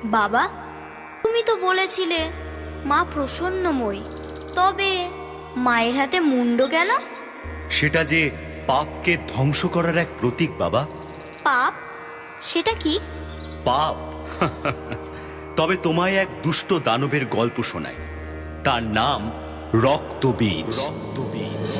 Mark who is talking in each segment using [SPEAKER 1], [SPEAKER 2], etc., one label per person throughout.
[SPEAKER 1] বাবা, তুমি তো বলেছিলে মা প্রসন্নময়ী, তবে মায়ের হাতে মুন্ড কেন?
[SPEAKER 2] সেটা যে পাপকে ধ্বংস করার এক প্রতীক বাবা।
[SPEAKER 1] পাপ? সেটা কি?
[SPEAKER 2] পাপ? তবে তোমায় এক দুষ্ট দানবের গল্প শোনায়। তার নাম রক্তবীজ। রক্তবীজ।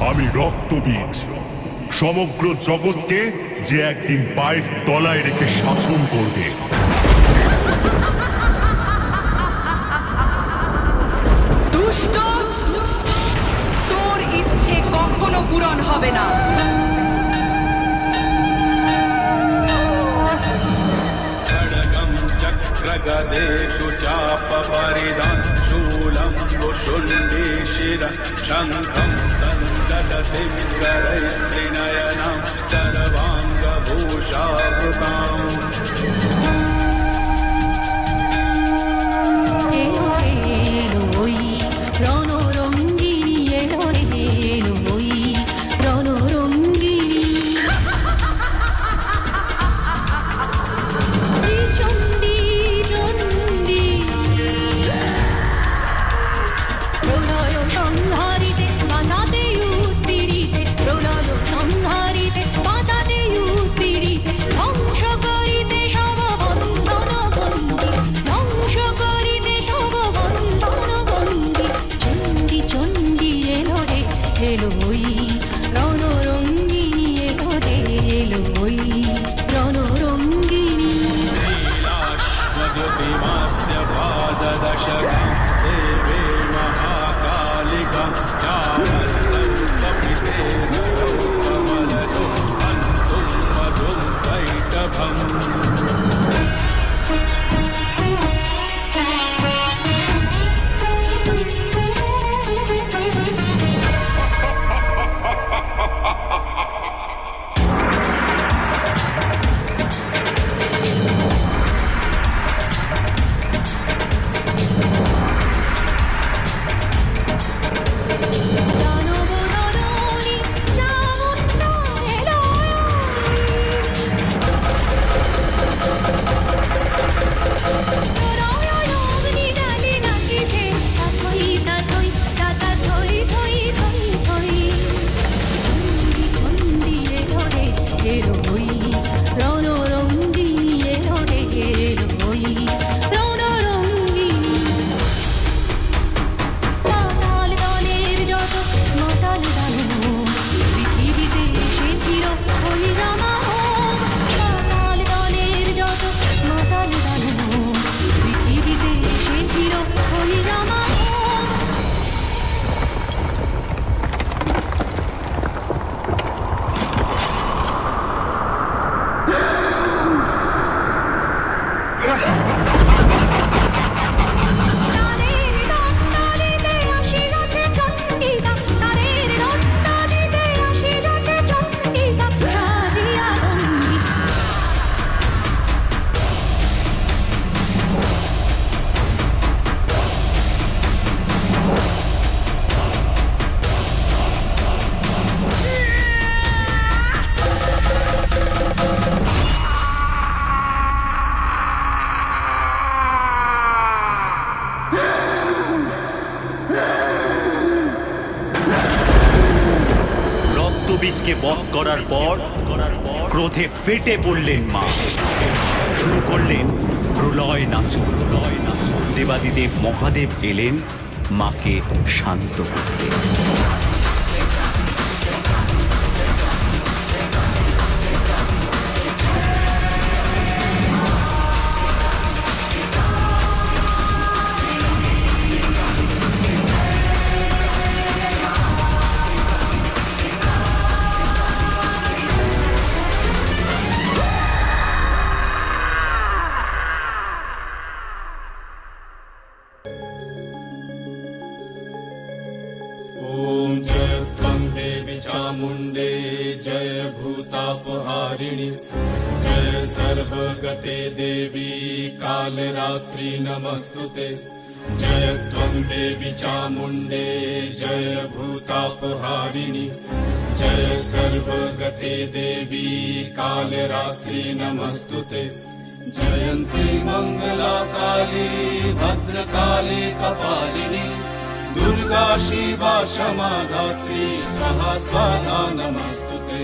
[SPEAKER 3] আমি রক্তবীজ, সমগ্র জগৎকে যে একদিন পায়ের তলায় রেখে শাসন করবে।
[SPEAKER 4] দুষ্ট, তোর ইচ্ছে কখনো পূরণ হবে না।
[SPEAKER 5] खड्गं चक्रगदेषु चापपरिदं शूलं वुशुण्डीशिरं शङ्खं सन्ददसिंहरैस्त्रिनयनं सर्वाङ्गभूषावृताम्। लीलाश्वद्युतिमास्य पाददशकं सेवे महाकालिकां चामस्तं स्वपिते नरौ कमलजो हन्तुं मधुं वैटभम्।
[SPEAKER 2] বীজকে বধ করার পর ক্রোধে ফেটে পড়লেন মা। শুরু করলেন প্রলয় নাচ। দেবাদিদেব মহাদেব এলেন মাকে শান্ত করতে।
[SPEAKER 5] ॐ जय त्वं देवी चामुण्डे जय भूतापहारिणि जय सर्वगते देवी कालरात्रि नमस्तुते जय त्वं देवी चामुण्डे जय भूतापहारिणि जय सर्वगते देवी कालरात्रि नमस्तुते जयन्ती मङ्गला काली भद्रकाली कपालिनी दुर्गा शिवा क्षमा धात्री स्वाहा स्वाहा नमस्तुते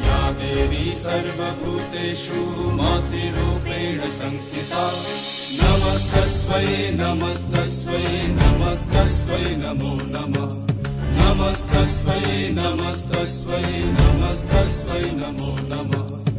[SPEAKER 5] या देवी सर्वभूतेषु मातृरूपेण संस्थिता नमस्तस्मै नमस्तस्मै नमस्तस्मै नमो नमः नमस्तस्मै नमस्तस्मै नमस्तस्मै नमो नमः